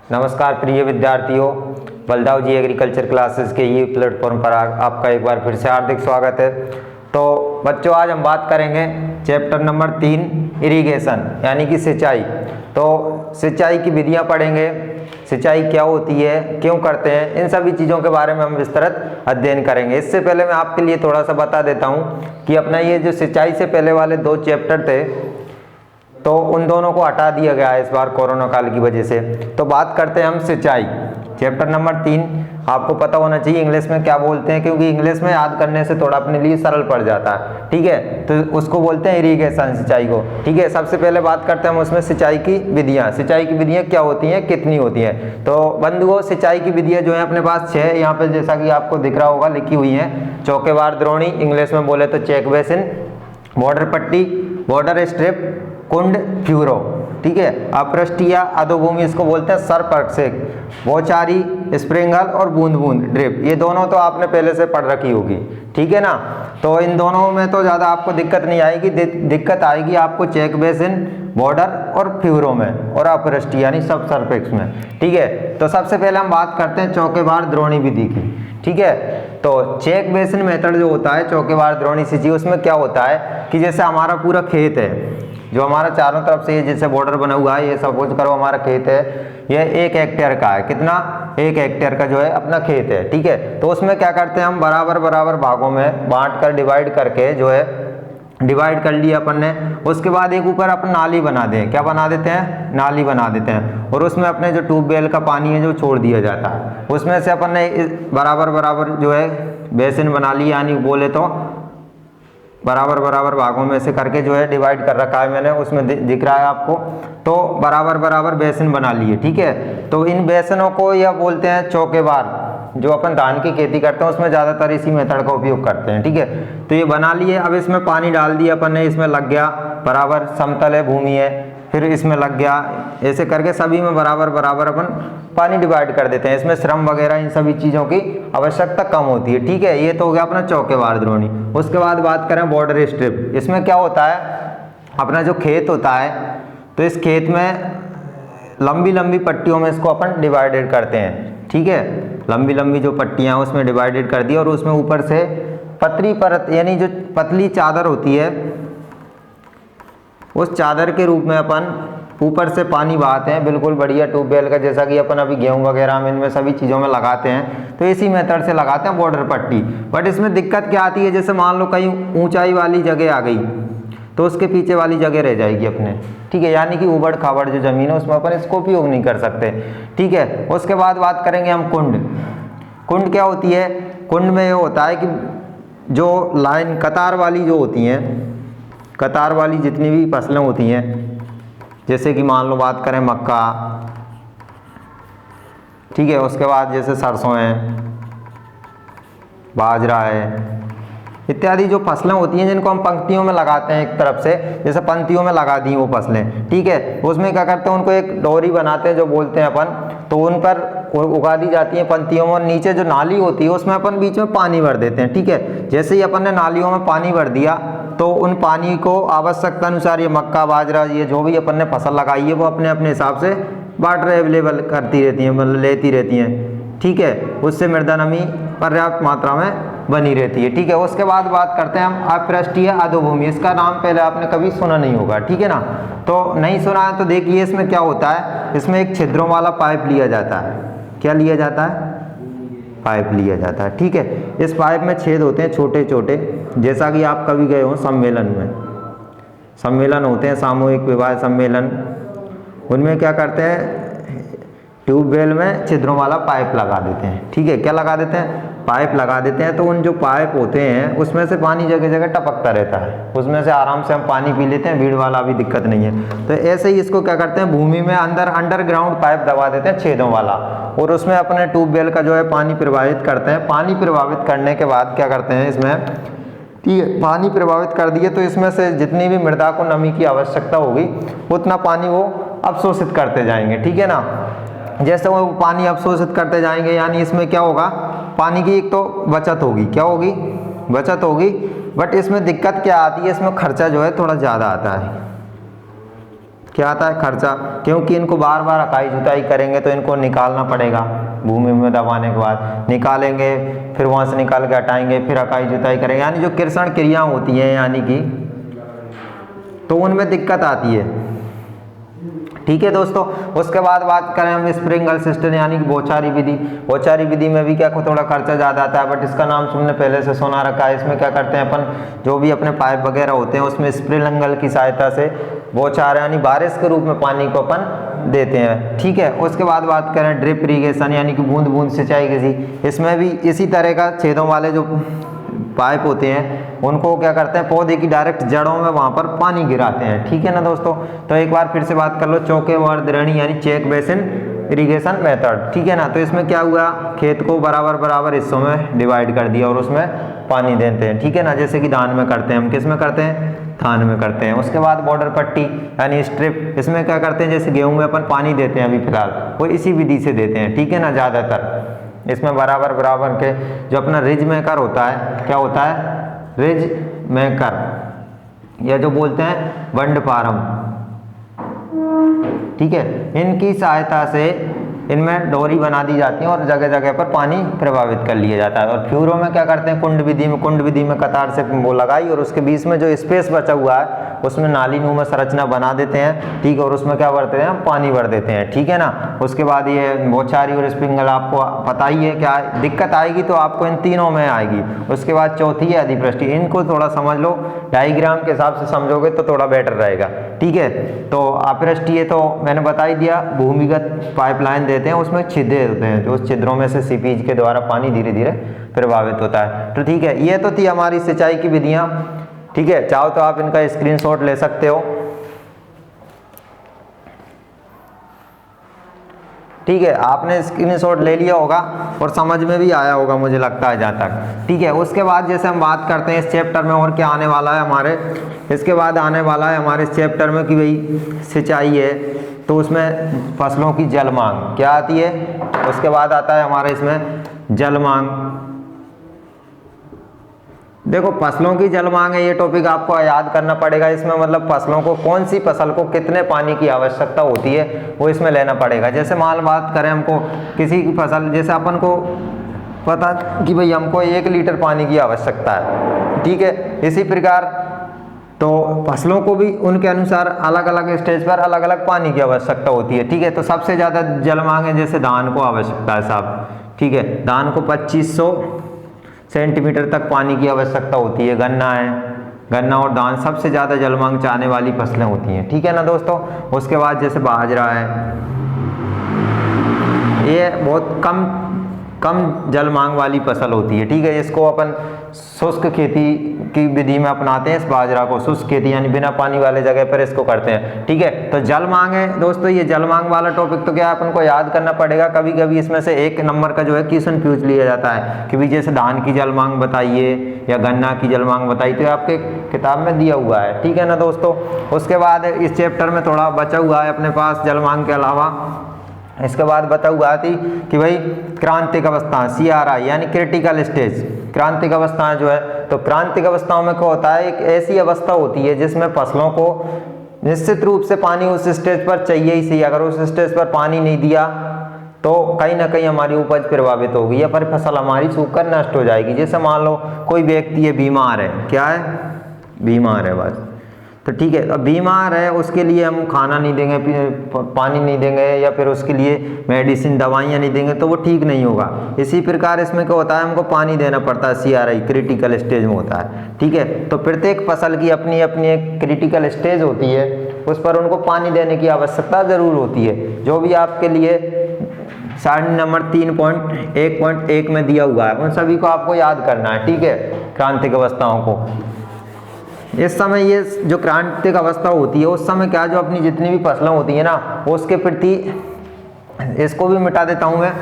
नमस्कार प्रिय विद्यार्थियों, बलदाव जी एग्रीकल्चर क्लासेस के ये प्लेटफॉर्म पर आपका एक बार फिर से हार्दिक स्वागत है। तो बच्चों, आज हम बात करेंगे चैप्टर नंबर 3 इरिगेशन यानी कि सिंचाई। तो सिंचाई की विधियां पढ़ेंगे, सिंचाई क्या होती है, क्यों करते हैं, इन सभी चीज़ों के बारे में हम विस्तृत अध्ययन करेंगे। इससे पहले मैं आपके लिए थोड़ा सा बता देता हूँ कि अपना ये जो सिंचाई से पहले वाले 2 चैप्टर थे तो उन दोनों को हटा दिया गया है इस बार कोरोना काल की वजह से। तो बात करते हैं हम सिंचाई चैप्टर नंबर 3। आपको पता होना चाहिए इंग्लिश में क्या बोलते हैं, क्योंकि इंग्लिश में याद करने से थोड़ा अपने लिए सरल पड़ जाता है। ठीक है, तो उसको बोलते हैं इरिगेशन, सिंचाई को। ठीक है, सबसे पहले बात करते हैं हम उसमें सिंचाई की विधियाँ। सिंचाई की विधियाँ क्या होती हैं, कितनी होती हैं। तो बंधुओं, सिंचाई की विधियाँ जो है अपने पास 6 यहाँ पे जैसा कि आपको दिख रहा होगा लिखी हुई हैं। चौकेबार द्रोणी, इंग्लिश में बोले तो चेक बेसिन, बॉर्डर पट्टी, बॉर्डर स्ट्रिप, कुंड, फ्यूरो। ठीक है, अपृष्ठीय अधोभूमि इसको बोलते हैं सरपक्षेक, बौछारी, स्प्रिंगल और बूंद बूंद ड्रिप। ये दोनों तो आपने पहले से पढ़ रखी होगी। ठीक है ना, तो इन दोनों में तो ज़्यादा आपको दिक्कत नहीं आएगी। दिक्कत आएगी आपको चेक बेसिन, बॉर्डर और फ्यूरो में, और अपृष्ठीय यानी सब सरपेक्स में। ठीक है, तो सबसे पहले हम बात करते हैं चौकेबार द्रोणी विधि की। ठीक है, तो चेक बेसिन मेथड जो होता है, चौकेबार द्रोणी सिंचाई, उसमें क्या होता है कि जैसे हमारा पूरा खेत है, जो हमारा चारों तरफ से ये जैसे बॉर्डर बना हुआ है, ये सपोज करो हमारा खेत है, ये 1 हेक्टेयर का है। कितना? 1 हेक्टेयर का जो है अपना खेत है। ठीक है, तो उसमें क्या करते हैं हम बराबर बराबर भागों में बांट कर डिवाइड करके जो है डिवाइड कर लिया अपन ने। उसके बाद एक ऊपर अपन नाली बना दें। क्या बना देते हैं? नाली बना देते हैं, और उसमें अपने जो ट्यूबवेल का पानी है जो छोड़ दिया जाता है, उसमें से अपन ने बराबर बराबर जो है बेसिन बना लिया, यानी बोले तो बराबर बराबर भागों में से करके जो है डिवाइड कर रखा है मैंने, उसमें दिख रहा है आपको। तो बराबर बराबर बेसिन बना लिए। ठीक है, तो इन बेसिनों को यह बोलते हैं चौकेबार। जो अपन धान की खेती करते हैं उसमें ज़्यादातर इसी मेथड का उपयोग करते हैं। ठीक है, तो ये बना लिए। अब इसमें पानी डाल दिया अपन ने, इसमें लग गया बराबर, समतल है, भूमि है, फिर इसमें लग गया, ऐसे करके सभी में बराबर बराबर अपन पानी डिवाइड कर देते हैं। इसमें श्रम वगैरह इन सभी चीज़ों की आवश्यकता कम होती है। ठीक है, ये तो हो गया अपना चौकेबार द्रोणी। उसके बाद बात करें बॉर्डर स्ट्रिप। इसमें क्या होता है, अपना जो खेत होता है, तो इस खेत में लंबी लंबी पट्टियों में इसको अपन डिवाइडेड करते हैं। ठीक है, लंबी लंबी जो पट्टियाँ हैं उसमें डिवाइडेड कर दी, और उसमें ऊपर से पतली परत यानी जो पतली चादर होती है, उस चादर के रूप में अपन ऊपर से पानी बहाते हैं, बिल्कुल बढ़िया ट्यूबवेल का, जैसा कि अपन अभी गेहूं वगैरह में इनमें सभी चीज़ों में लगाते हैं। तो इसी मेथड से लगाते हैं बॉर्डर पट्टी। बट इसमें दिक्कत क्या आती है, जैसे मान लो कहीं ऊंचाई वाली जगह आ गई तो उसके पीछे वाली जगह रह जाएगी अपने। ठीक है, यानी कि उबड़ खाबड़ जो जमीन है उसमें अपन इसको उपयोग नहीं कर सकते। ठीक है, उसके बाद बात करेंगे हम कुंड। कुंड क्या होती है? कुंड में ये होता है कि जो लाइन कतार वाली जो होती हैं, कतार वाली जितनी भी फसलें होती हैं, जैसे कि मान लो बात करें मक्का, ठीक है, उसके बाद जैसे सरसों है, बाजरा है, इत्यादि जो फसलें होती हैं जिनको हम पंक्तियों में लगाते हैं, एक तरफ से जैसे पंक्तियों में लगा दी वो फसलें। ठीक है, उसमें क्या करते हैं, उनको एक डोरी बनाते हैं जो बोलते हैं अपन, तो उन पर उगा दी जाती हैं पंक्तियों में, और नीचे जो नाली होती है उसमें अपन बीच में पानी भर देते हैं। ठीक है, जैसे ही अपन ने नालियों में पानी भर दिया तो उन पानी को आवश्यकता अनुसार ये मक्का, बाजरा, ये जो भी अपन ने फसल लगाई है वो अपने अपने हिसाब से वाटर अवेलेबल करती रहती हैं, मतलब लेती रहती हैं। ठीक है, उससे मृदा नमी पर्याप्त मात्रा में बनी रहती है। ठीक है, उसके बाद बात करते हैं हम अपृष्ठीय अधोभूमि। इसका नाम पहले आपने कभी सुना नहीं होगा। ठीक है ना, तो नहीं सुना है तो देखिए इसमें क्या होता है, इसमें एक छिद्रों वाला पाइप लिया जाता है। क्या लिया जाता है? पाइप लिया जाता है। ठीक है, इस पाइप में छेद होते हैं छोटे छोटे, जैसा कि आप कभी गए हो सम्मेलन में, सम्मेलन होते हैं, सामूहिक विवाह सम्मेलन, उनमें क्या करते हैं, ट्यूबवेल में छिद्रों वाला पाइप लगा देते हैं। ठीक है, क्या लगा देते हैं? पाइप लगा देते हैं। तो उन जो पाइप होते हैं उसमें से पानी जगह जगह टपकता रहता है, उसमें से आराम से हम पानी पी लेते हैं, भीड़ वाला भी दिक्कत नहीं है। तो ऐसे ही इसको क्या करते हैं, भूमि में अंदर अंडरग्राउंड पाइप दबा देते हैं छेदों वाला, और उसमें अपने ट्यूबवेल का जो है पानी प्रवाहित करते हैं। पानी प्रवाहित करने के बाद क्या करते हैं इसमें, ठीक है, पानी प्रवाहित कर दिए तो इसमें से जितनी भी मृदा को नमी की आवश्यकता होगी उतना पानी वो अवशोषित करते जाएंगे। ठीक है ना, जैसे वो पानी अवशोषित करते जाएंगे, यानी इसमें क्या होगा, पानी की एक तो बचत होगी। क्या होगी? बचत होगी। बट इसमें दिक्कत क्या आती है, इसमें खर्चा जो है थोड़ा ज़्यादा आता है। क्या आता है? खर्चा, क्योंकि इनको बार बार हकाई जुताई करेंगे तो इनको निकालना पड़ेगा, भूमि में दबाने के बाद निकालेंगे, फिर वहाँ से निकाल के हटाएंगे, फिर हकाई जुताई करेंगे, यानी जो कृषण क्रिया होती है यानी कि, तो उनमें दिक्कत आती है। ठीक है दोस्तों, उसके बाद बात करें हम स्प्रिंकलर सिस्टम यानी कि बौछारी विधि। बौछारी विधि में भी क्या थोड़ा खर्चा ज़्यादा आता है, बट इसका नाम तुमने पहले से सुना रखा है। इसमें क्या करते हैं अपन, जो भी अपने पाइप वगैरह होते हैं उसमें स्प्रिंकलर की सहायता से बौछार यानी बारिश के रूप में पानी को अपन देते हैं। ठीक है, उसके बाद बात करें ड्रिप इरिगेशन यानी कि बूंद बूंद सिंचाई किसी, इसमें भी इसी तरह का छेदों वाले जो पाइप होते हैं उनको क्या करते हैं, पौधे की डायरेक्ट जड़ों में वहां पर पानी गिराते हैं। ठीक है ना दोस्तों, तो एक बार फिर से बात कर लो, चौकेबार यानी चेक बेसिन इरिगेशन मेथड। ठीक है ना, तो इसमें क्या हुआ, खेत को बराबर बराबर हिस्सों में डिवाइड कर दिया और उसमें पानी देते हैं। ठीक है ना, जैसे कि धान में करते हैं, हम किस में करते हैं, धान में करते हैं। उसके बाद बॉर्डर पट्टी यानी स्ट्रिप, इसमें क्या करते हैं, जैसे गेहूं में अपन पानी देते हैं अभी फिलहाल, वो इसी विधि से देते हैं। ठीक है ना, ज़्यादातर इसमें बराबर बराबर के जो अपना रिज मेकर होता है, क्या होता है, रिज मेकर, या जो बोलते हैं वंड फार्म। ठीक है, इनकी सहायता से इनमें डोरी बना दी जाती है और जगह जगह पर पानी प्रभावित कर लिया जाता है। और फ्यूरो में क्या करते हैं, कुंड विधि में कतार से वो लगाई और उसके बीच में जो स्पेस बचा हुआ है उसमें नाली नुमा संरचना बना देते हैं। ठीक है, और उसमें क्या भरते हैं, पानी भर देते हैं। ठीक है ना, उसके बाद ये बौछारी और स्प्रिंकलर आपको पता ही है, क्या दिक्कत आएगी तो आपको इन तीनों में आएगी। उसके बाद चौथी है अधिपृष्टि, इनको थोड़ा समझ लो, डायग्राम के हिसाब से समझोगे तो थोड़ा बेटर रहेगा। ठीक है, तो अपृष्ठीय तो मैंने बता ही दिया, भूमिगत पाइपलाइन देते हैं, उसमें छिद्र होते हैं, जो उस छिद्रों में से सीपेज के द्वारा पानी धीरे धीरे प्रभावित होता है। तो ठीक है, ये तो थी हमारी सिंचाई की विधियां। ठीक है, चाहो तो आप इनका स्क्रीनशॉट ले सकते हो। ठीक है, आपने स्क्रीनशॉट ले लिया होगा और समझ में भी आया होगा मुझे लगता है जहाँ तक। ठीक है, उसके बाद जैसे हम बात करते हैं इस चैप्टर में और क्या आने वाला है हमारे, इसके बाद आने वाला है हमारे इस चैप्टर में कि भाई सिंचाई है तो उसमें फसलों की जल मांग क्या आती है। उसके बाद आता है हमारे इसमें जल मांग। देखो फसलों की जल मांग है, ये टॉपिक आपको याद करना पड़ेगा। इसमें मतलब फसलों को, कौन सी फसल को कितने पानी की आवश्यकता होती है वो इसमें लेना पड़ेगा। जैसे मान बात करें, हमको किसी की फसल, जैसे अपन को पता कि भाई हमको 1 लीटर पानी की आवश्यकता है। ठीक है, इसी प्रकार तो फसलों को भी उनके अनुसार अलग अलग स्टेज पर अलग अलग पानी की आवश्यकता होती है। ठीक है, तो सबसे ज़्यादा जल मांग है जैसे धान को आवश्यकता है साहब। ठीक है, धान को 2500 सेंटीमीटर तक पानी की आवश्यकता होती है। गन्ना है, गन्ना और धान सबसे ज़्यादा जल मांग चाहने वाली फसलें होती हैं। ठीक है ना दोस्तों। उसके बाद जैसे बाजरा है, ये बहुत कम जल मांग वाली फसल होती है। ठीक है, इसको अपन शुष्क खेती की विधि में अपनाते हैं। इस बाजरा को शुष्क खेती यानी बिना पानी वाले जगह पर इसको करते हैं। ठीक है, तो जल मांग है दोस्तों, ये जल मांग वाला टॉपिक तो क्या है, अपन को याद करना पड़ेगा। कभी कभी इसमें से 1 नंबर का जो है क्वेश्चन पूछ लिया जाता है कि भाई जैसे धान की जल मांग बताइए या गन्ना की जल मांग बताइए, तो आपके किताब में दिया हुआ है। ठीक है ना दोस्तों। उसके बाद इस चैप्टर में थोड़ा बचा हुआ है अपने पास जल मांग के अलावा। इसके बाद बता हुआ थी कि भाई क्रांतिक अवस्था, CRI यानी क्रिटिकल स्टेज। क्रांतिक अवस्थाएं जो है, तो क्रांतिक अवस्थाओं में क्या होता है, एक ऐसी अवस्था होती है जिसमें फसलों को निश्चित रूप से पानी उस स्टेज पर चाहिए ही चाहिए। अगर उस स्टेज पर पानी नहीं दिया तो कहीं ना कहीं हमारी उपज प्रभावित होगी या फिर फसल हमारी सूखकर नष्ट हो जाएगी। जैसे मान लो कोई व्यक्ति है, बीमार है, क्या है, बीमार है बस, तो ठीक है, अब बीमार है, उसके लिए हम खाना नहीं देंगे, पानी नहीं देंगे या फिर उसके लिए मेडिसिन दवाइयाँ नहीं देंगे तो वो ठीक नहीं होगा। इसी प्रकार इसमें क्या होता है, हमको पानी देना पड़ता है। CRI क्रिटिकल स्टेज में होता है। ठीक है, तो प्रत्येक फसल की अपनी अपनी एक क्रिटिकल स्टेज होती है, उस पर उनको पानी देने की आवश्यकता जरूर होती है। जो भी आपके लिए सारणी नंबर 3.1.1 में दिया हुआ है उन सभी को आपको याद करना है। ठीक है, क्रांतिक अवस्थाओं को। इस समय ये जो क्रांतिक अवस्था होती है उस समय क्या, जो अपनी जितनी भी फसलें होती है ना, उसके प्रति, इसको भी मिटा देता हूँ मैं,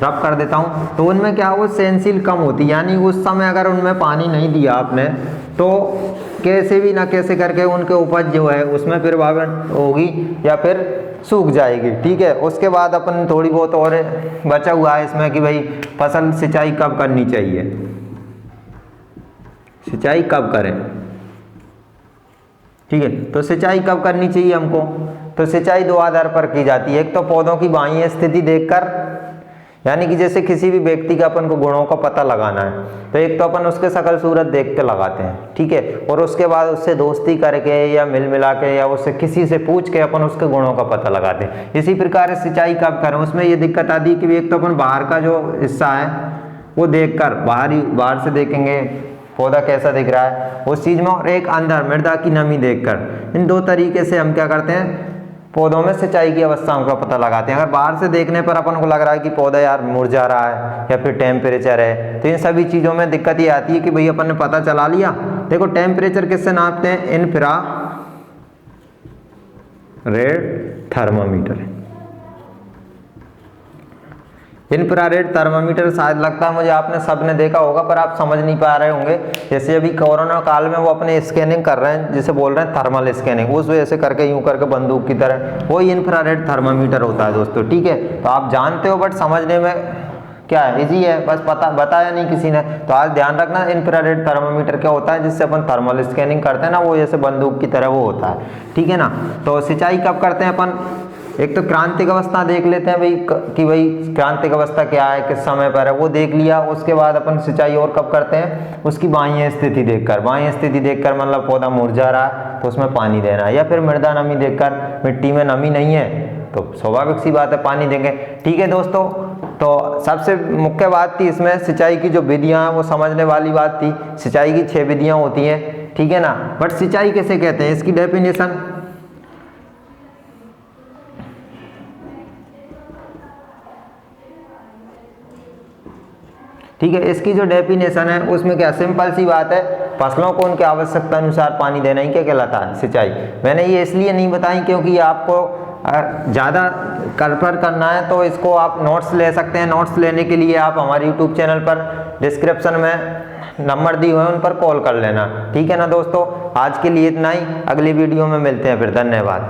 रब कर देता हूँ, तो उनमें क्या, वो सहनशील कम होती है। यानी उस समय अगर उनमें पानी नहीं दिया आपने तो कैसे भी ना कैसे करके उनके उपज जो है उसमें प्रभावित होगी या फिर सूख जाएगी। ठीक है, उसके बाद अपन थोड़ी बहुत और बचा हुआ है इसमें कि भाई फसल सिंचाई कब करनी चाहिए, सिंचाई कब करें। ठीक है, तो सिंचाई कब करनी चाहिए हमको, तो सिंचाई दो आधार पर की जाती है। एक तो पौधों की बाह्य स्थिति देखकर, यानी कि जैसे किसी भी व्यक्ति का अपन को गुणों का पता लगाना है तो एक तो अपन उसके शकल सूरत देख के लगाते हैं, ठीक है, और उसके बाद उससे दोस्ती करके या मिल मिला के या उससे किसी से पूछ के अपन उसके गुणों का पता लगाते हैं। इसी प्रकार सिंचाई कब करें, उसमें ये दिक्कत आती है कि एक तो अपन बाहर का जो हिस्सा है वो देखकर बाहर से देखेंगे पौधा कैसा दिख रहा है उस चीज में, और एक अंदर मृदा की नमी देखकर, इन दो तरीके से हम क्या करते हैं पौधों में सिंचाई की अवस्थाओं का पता लगाते हैं। अगर बाहर से देखने पर अपन को लग रहा है कि पौधा यार मुरझा रहा है या फिर टेम्परेचर है, तो इन सभी चीज़ों में दिक्कत ये आती है कि भाई अपन ने पता चला लिया। देखो टेम्परेचर किससे नापते हैं, इंफ्रारेड थर्मामीटर। इंफ्रारेड थर्मामीटर शायद लगता है मुझे आपने सबने देखा होगा, पर आप समझ नहीं पा रहे होंगे। जैसे अभी कोरोना काल में वो अपने स्कैनिंग कर रहे हैं, जिसे बोल रहे हैं थर्मल स्कैनिंग, उस वजह से करके यूं करके बंदूक की तरह, वही इंफ्रारेड थर्मामीटर होता है दोस्तों, ठीक है। तो आप जानते हो, बट समझने में क्या है, इजी है, बस बताया नहीं किसी ने। तो आज ध्यान रखना इंफ्रारेड थर्मामीटर क्या होता है, जिससे अपन थर्मल स्कैनिंग करते हैं ना, वो जैसे बंदूक की तरह वो होता है, ठीक है ना। तो सिंचाई कब करते हैं अपन, एक तो क्रांतिक अवस्था देख लेते हैं भाई कि भाई क्रांतिक अवस्था क्या है, किस समय पर है, वो देख लिया। उसके बाद अपन सिंचाई और कब करते हैं, उसकी बाह्य स्थिति देखकर। बाह्य स्थिति देखकर मतलब पौधा मुरझा रहा है तो उसमें पानी देना है, या फिर मृदा नमी देखकर, मिट्टी में नमी नहीं है तो स्वाभाविक सी बात है पानी देंगे, ठीक है दोस्तों। तो सबसे मुख्य बात थी इसमें सिंचाई की जो विधियां हैं वो समझने वाली बात थी। सिंचाई की 6 विधियां होती हैं, ठीक है ना। बट सिंचाई किसे कहते हैं, इसकी डेफिनेशन, ठीक है, इसकी जो डेफिनेशन है उसमें क्या सिंपल सी बात है, फसलों को उनके आवश्यकता अनुसार पानी देना ही क्या कहलाता है, सिंचाई। मैंने ये इसलिए नहीं बताई क्योंकि आपको ज़्यादा कन्फर्म करना है तो इसको आप नोट्स ले सकते हैं। नोट्स लेने के लिए आप हमारे यूट्यूब चैनल पर डिस्क्रिप्शन में नंबर दिए हुए हैं, उन पर कॉल कर लेना, ठीक है ना दोस्तों। आज के लिए इतना ही, अगली वीडियो में मिलते हैं फिर, धन्यवाद।